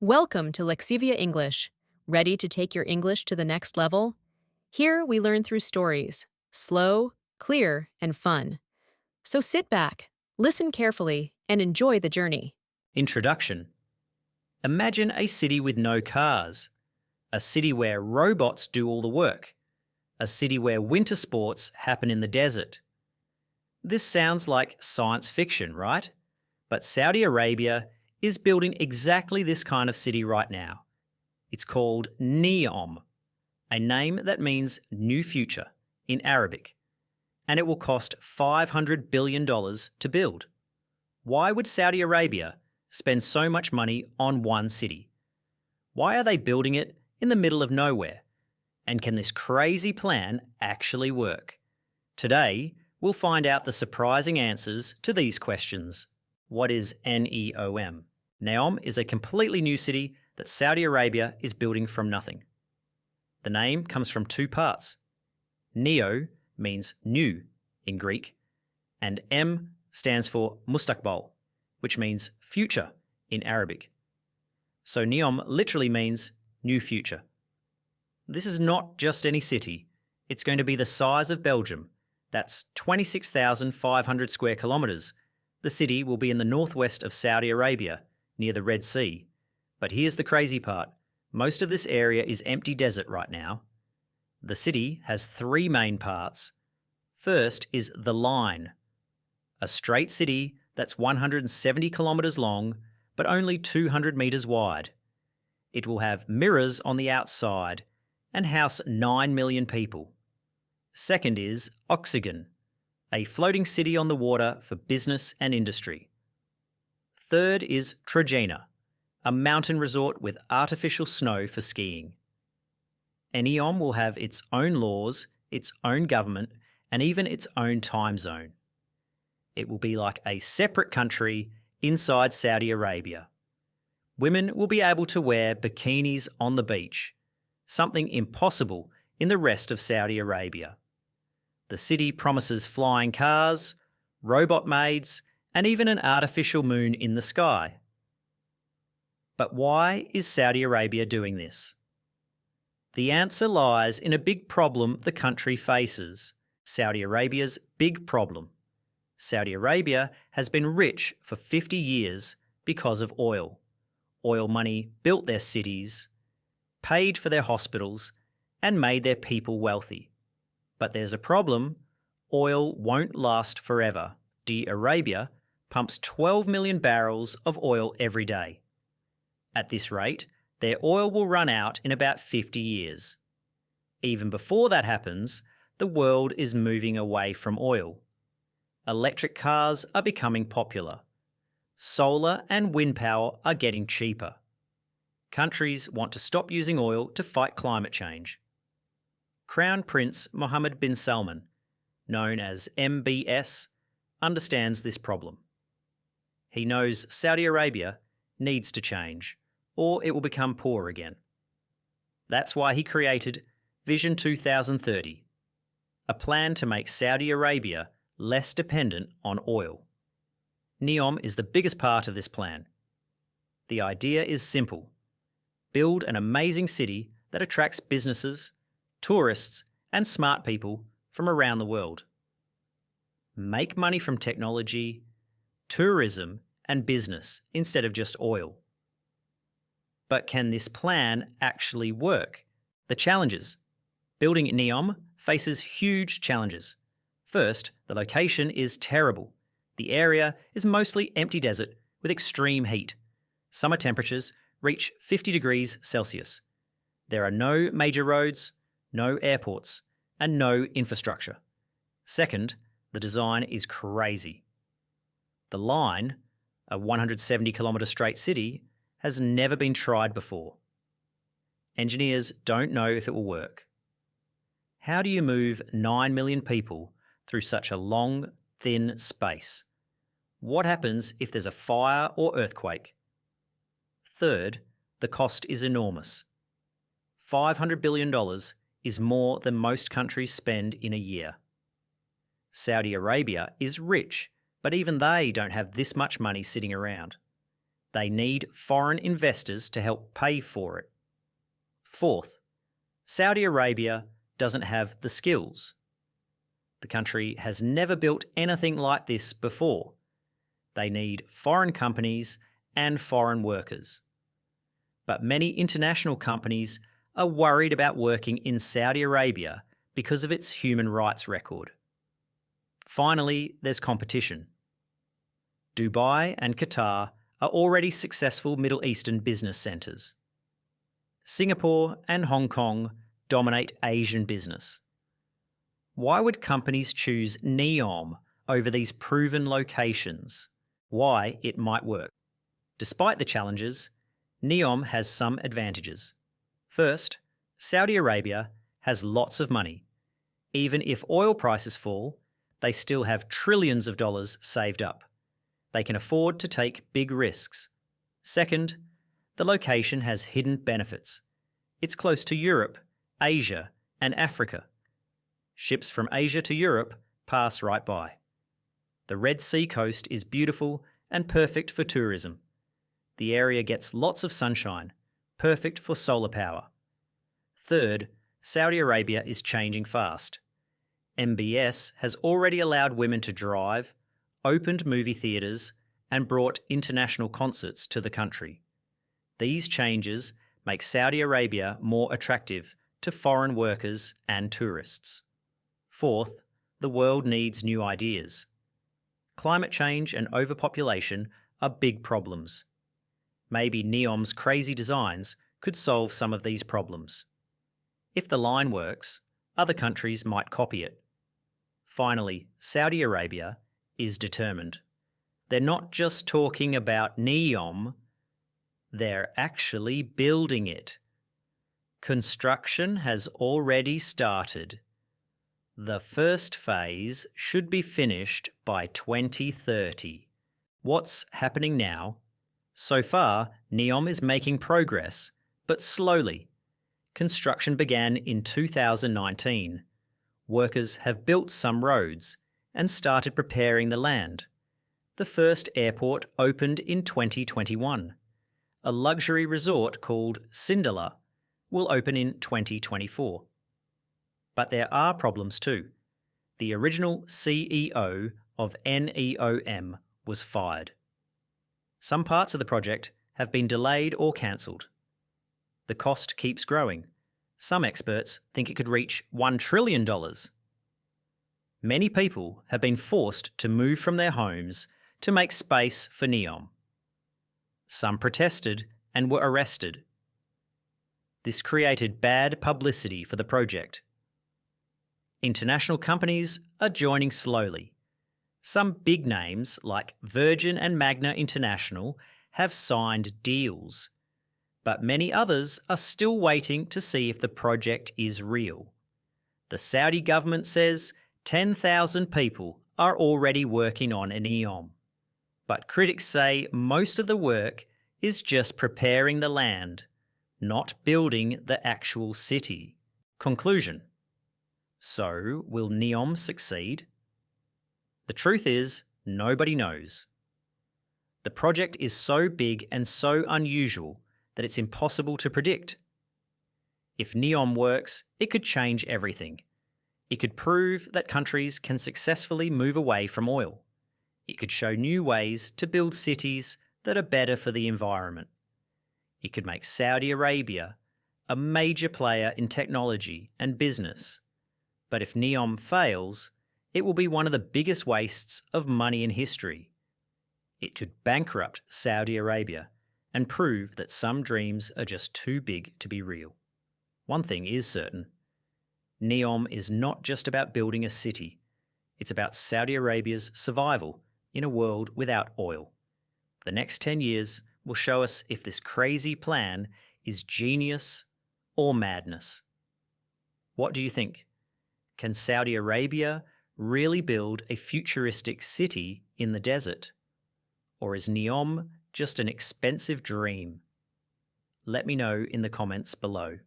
Welcome to Lexivia English. Ready to take your English to the next level? Here we learn through stories, slow, clear, and fun. So sit back, listen carefully, and enjoy the journey. Introduction. Imagine a city with no cars. A city where robots do all the work. A city where winter sports happen in the desert. This sounds like science fiction, right? But Saudi Arabia is building exactly this kind of city right now. It's called NEOM, a name that means new future in Arabic, and it will cost $500 billion to build. Why would Saudi Arabia spend so much money on one city? Why are they building it in the middle of nowhere? And can this crazy plan actually work? Today, we'll find out the surprising answers to these questions. What is NEOM? NEOM is a completely new city that Saudi Arabia is building from nothing. The name comes from two parts. Neo means new in Greek, and M stands for Mustaqbal, which means future in Arabic. So NEOM literally means new future. This is not just any city. It's going to be the size of Belgium. That's 26,500 square kilometres. The city will be in the northwest of Saudi Arabia, near the Red Sea. But here's the crazy part. Most of this area is empty desert right now. The city has three main parts. First is the Line, a straight city that's 170 kilometres long, but only 200 metres wide. It will have mirrors on the outside and house 9 million people. Second is Oxygen, a floating city on the water for business and industry. Third is Trojena, a mountain resort with artificial snow for skiing. NEOM will have its own laws, its own government, and even its own time zone. It will be like a separate country inside Saudi Arabia. Women will be able to wear bikinis on the beach, something impossible in the rest of Saudi Arabia. The city promises flying cars, robot maids, and even an artificial moon in the sky. But why is Saudi Arabia doing this? The answer lies in a big problem the country faces. Saudi Arabia's big problem. Saudi Arabia has been rich for 50 years because of oil. Oil money built their cities, paid for their hospitals, and made their people wealthy. But there's a problem. Oil won't last forever. Saudi Arabia pumps 12 million barrels of oil every day. At this rate, their oil will run out in about 50 years. Even before that happens, the world is moving away from oil. Electric cars are becoming popular. Solar and wind power are getting cheaper. Countries want to stop using oil to fight climate change. Crown Prince Mohammed bin Salman, known as MBS, understands this problem. He knows Saudi Arabia needs to change, or it will become poor again. That's why he created Vision 2030, a plan to make Saudi Arabia less dependent on oil. NEOM is the biggest part of this plan. The idea is simple. Build an amazing city that attracts businesses, tourists, and smart people from around the world. Make money from technology, tourism, and business instead of just oil. But can this plan actually work? The challenges. Building NEOM faces huge challenges. First, the location is terrible. The area is mostly empty desert with extreme heat. Summer temperatures reach 50 degrees Celsius. There are no major roads, no airports, and no infrastructure. Second, the design is crazy. The Line, a 170-kilometre straight city, has never been tried before. Engineers don't know if it will work. How do you move 9 million people through such a long, thin space? What happens if there's a fire or earthquake? Third, the cost is enormous. $500 billion is more than most countries spend in a year. Saudi Arabia is rich, but even they don't have this much money sitting around. They need foreign investors to help pay for it. Fourth, Saudi Arabia doesn't have the skills. The country has never built anything like this before. They need foreign companies and foreign workers. But many international companies are worried about working in Saudi Arabia because of its human rights record. Finally, there's competition. Dubai and Qatar are already successful Middle Eastern business centres. Singapore and Hong Kong dominate Asian business. Why would companies choose NEOM over these proven locations? Why it might work? Despite the challenges, NEOM has some advantages. First, Saudi Arabia has lots of money. Even if oil prices fall, they still have trillions of dollars saved up. They can afford to take big risks. Second, the location has hidden benefits. It's close to Europe, Asia, and Africa. Ships from Asia to Europe pass right by. The Red Sea coast is beautiful and perfect for tourism. The area gets lots of sunshine, perfect for solar power. Third, Saudi Arabia is changing fast. MBS has already allowed women to drive, opened movie theatres, and brought international concerts to the country. These changes make Saudi Arabia more attractive to foreign workers and tourists. Fourth, the world needs new ideas. Climate change and overpopulation are big problems. Maybe NEOM's crazy designs could solve some of these problems. If the line works, other countries might copy it. Finally, Saudi Arabia is determined. They're not just talking about NEOM, they're actually building it. Construction has already started. The first phase should be finished by 2030. What's happening now? So far, NEOM is making progress, but slowly. Construction began in 2019. Workers have built some roads and started preparing the land. The first airport opened in 2021. A luxury resort called Cinderella will open in 2024. But there are problems too. The original CEO of NEOM was fired. Some parts of the project have been delayed or cancelled. The cost keeps growing. Some experts think it could reach $1 trillion. Many people have been forced to move from their homes to make space for NEOM. Some protested and were arrested. This created bad publicity for the project. International companies are joining slowly. Some big names like Virgin and Magna International have signed deals, but many others are still waiting to see if the project is real. The Saudi government says 10,000 people are already working on an NEOM, but critics say most of the work is just preparing the land, not building the actual city. Conclusion. So, will NEOM succeed? The truth is, nobody knows. The project is so big and so unusual that it's impossible to predict. If NEOM works, it could change everything. It could prove that countries can successfully move away from oil. It could show new ways to build cities that are better for the environment. It could make Saudi Arabia a major player in technology and business. But if NEOM fails, it will be one of the biggest wastes of money in history. It could bankrupt Saudi Arabia and prove that some dreams are just too big to be real. One thing is certain. NEOM is not just about building a city. It's about Saudi Arabia's survival in a world without oil. The next 10 years will show us if this crazy plan is genius or madness. What do you think? Can Saudi Arabia really build a futuristic city in the desert? Or is NEOM just an expensive dream? Let me know in the comments below.